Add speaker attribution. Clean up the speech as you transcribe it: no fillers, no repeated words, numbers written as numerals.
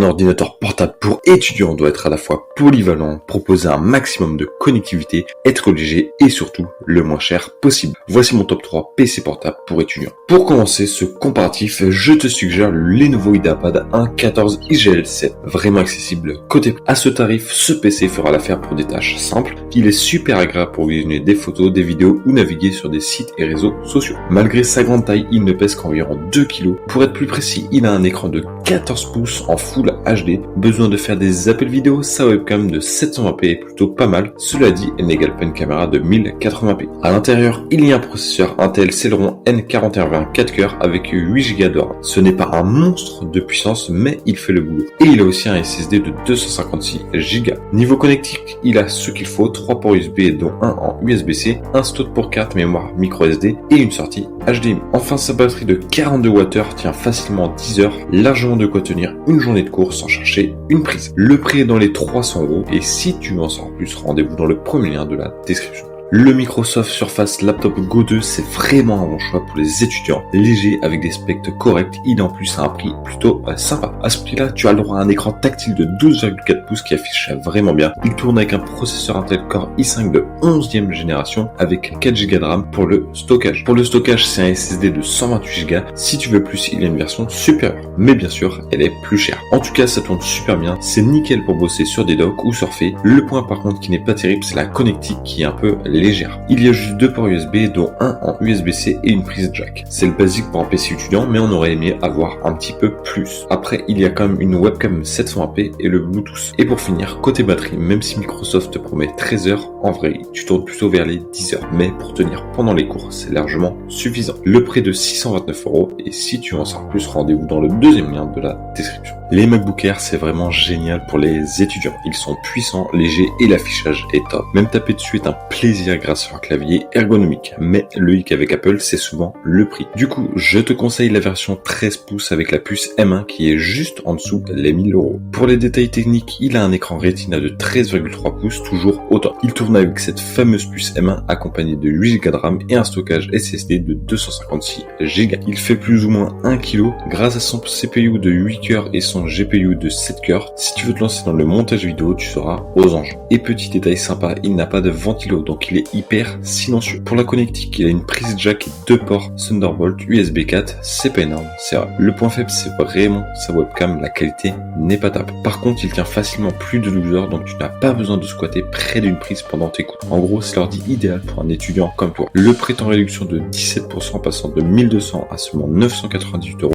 Speaker 1: Un ordinateur portable pour étudiants doit être à la fois polyvalent, proposer un maximum de connectivité, être léger et surtout le moins cher possible. Voici mon top 3 PC portable pour étudiants. Pour commencer ce comparatif, je te suggère le Lenovo IdeaPad 1.14 IGL7, vraiment accessible côté prix. À ce tarif, ce PC fera l'affaire pour des tâches simples. Il est super agréable pour visionner des photos, des vidéos ou naviguer sur des sites et réseaux sociaux. Malgré sa grande taille, il ne pèse qu'environ 2 kg. Pour être plus précis, il a un écran de 14 pouces en Full HD. Besoin de faire des appels vidéo, sa webcam de 720p est plutôt pas mal. Cela dit, elle n'égale pas une caméra de 1080p. À l'intérieur, il y a un processeur Intel Celeron N4120 4 cœurs avec 8 Go de RAM. Ce n'est pas un monstre de puissance, mais il fait le boulot. Et il a aussi un SSD de 256 Go. Niveau connectique, il a ce qu'il faut, 3 ports USB dont un en USB-C, un slot pour carte mémoire micro SD et une sortie HDMI. Enfin, sa batterie de 42 Wh tient facilement 10 heures, largement de quoi tenir une journée de cours sans chercher une prise. Le prix est dans les 300 € et si tu veux en savoir plus, rendez-vous dans le premier lien de la description. Le Microsoft Surface Laptop Go 2, c'est vraiment un bon choix pour les étudiants. Léger, avec des specs corrects, il est en plus à un prix plutôt sympa. À ce prix-là, tu as le droit à un écran tactile de 12,4 pouces qui affiche vraiment bien. Il tourne avec un processeur Intel Core i5 de 11e génération avec 4 Go de RAM pour le stockage. Pour le stockage, c'est un SSD de 128 Go. Si tu veux plus, il y a une version supérieure. Mais bien sûr, elle est plus chère. En tout cas, ça tourne super bien. C'est nickel pour bosser sur des docks ou surfer. Le point par contre qui n'est pas terrible, c'est la connectique qui est un peu légère. Il y a juste 2 ports USB dont un en USB-C et une prise jack. C'est le basique pour un PC étudiant, mais on aurait aimé avoir un petit peu plus. Après, il y a quand même une webcam 720p et le Bluetooth. Et pour finir, côté batterie, même si Microsoft te promet 13 heures, en vrai, tu tournes plutôt vers les 10 heures. Mais pour tenir pendant les cours, c'est largement suffisant. Le prix de 629 € et si tu veux en savoir plus, rendez-vous dans le deuxième lien de la description. Les MacBook Air, c'est vraiment génial pour les étudiants. Ils sont puissants, légers et l'affichage est top. Même taper dessus est un plaisir grâce à leur clavier ergonomique. Mais le hic avec Apple, c'est souvent le prix. Du coup, je te conseille la version 13 pouces avec la puce M1 qui est juste en dessous les 1000 €. Pour les détails techniques, il a un écran Retina de 13,3 pouces, toujours autant. Il tourne avec cette fameuse puce M1 accompagnée de 8 Go de RAM et un stockage SSD de 256 Go. Il fait plus ou moins 1 kg grâce à son CPU de 8 cœurs et son GPU de 7 cœurs. Si tu veux te lancer dans le montage vidéo, tu seras aux anges. Et petit détail sympa, il n'a pas de ventilo, donc il est hyper silencieux. Pour la connectique, il a une prise jack et 2 ports Thunderbolt USB 4, c'est pas énorme, c'est vrai. Le point faible, c'est vraiment sa webcam, la qualité n'est pas top. Par contre, il tient facilement plus de 12 heures, donc tu n'as pas besoin de squatter près d'une prise pendant tes cours. En gros, c'est l'ordi idéal pour un étudiant comme toi. Le prix est en réduction de 17%, passant de 1200 à seulement 998 €.